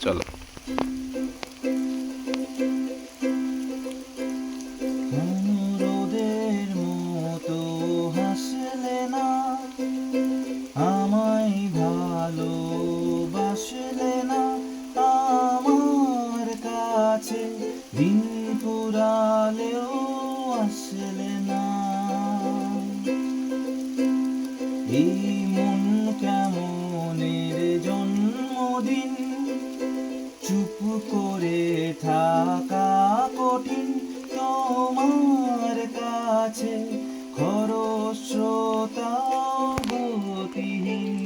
চলো। অনুরোধের মতো হাসলে না, আমায় ভালোবাসলে না, আমার কাছে দিন ফুরালেও আসলে না। এই মন কেমনের জন্মদিন, চুপ করে থাকা কঠিন তোমার কাছে, খরস্রোতাও গতিহীন।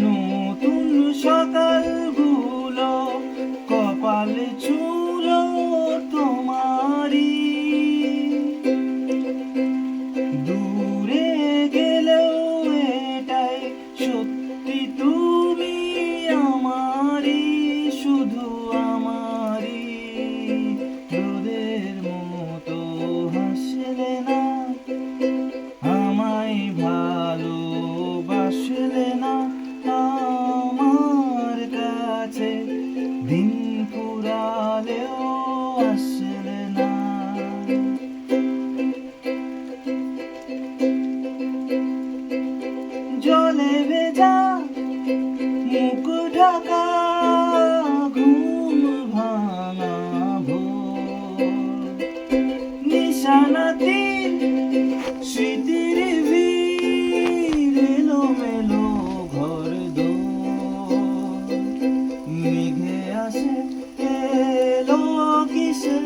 নতুন সকালগুলো কপালে ছুলো তোমারই, দূরে গেলেও এটাই সত্যি তুমি আমারই, শুধু আমারই। রোদের মতো হাসলে না, আমায় ভালোবাসলে না, আমার কাছে দিন ফুরালেও আসলে না। জলে ভেজা মুখ ঢাকা ঘুম ভাঙা ভোর, নিশানাতীর স্মৃতির ভিড়, এলোমেলো ঘর দোর, মেঘে আসে এলো কিসে,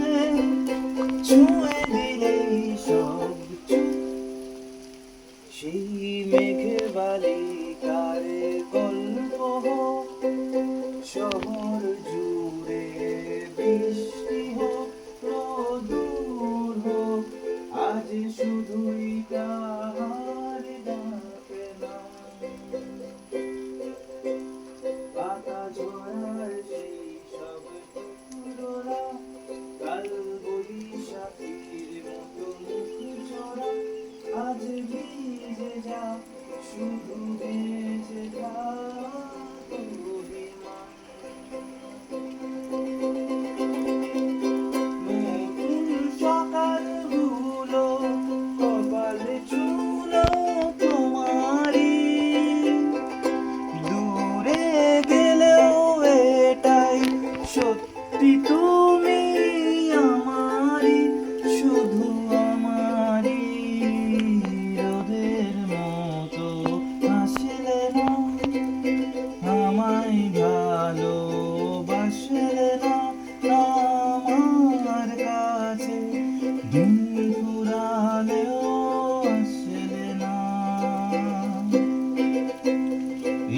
ছুঁয়ে দিলেই সব সেই মেঘের বালিকার গল্প হোক, শহর জুড়ে বৃষ্টি হোক, রোদুর হোক, আজ শুধুই তাহার ডাকে নাম। পাতা ঝরার সেই সব টুকরোরা, কাল বৈশাখীর মতো মুখ জোড়া, আজ ভিজে যা, শুধু বেঁচে থাক অভিমান। নতুন সকালগুলো কপালে ছুলো তোমারই, দূরে গেলেও এটাই সত্যি তুমি আমারই, শুধু আমারই। রোদের মতো হাসলে না, আমায় ভালোবাসলে না, আমার কাছে দিন ফুরালেও আসলে না।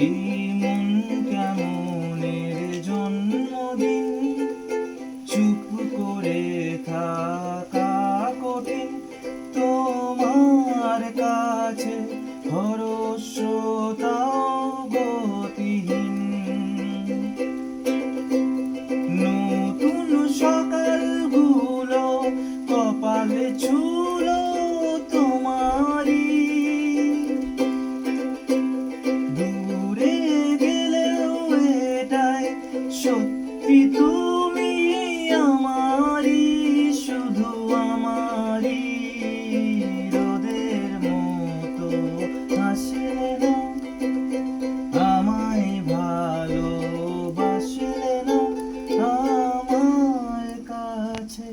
এই মন কেমনের জন্মদিন, চুপ করে থাকা কঠিন তোমার কাছে, খরস্রোতাও গতিহীন। নতুন সকালগুলো কপালে ছুলো তোমারই, দূরে গেলেও এটাই সত্যি তুমি আমারই, শুধু আমারই। রোদের মতো হাসলে না, আমায় ভালোবাসলে না, আমার কাছে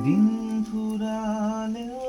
দিন ফুরালেও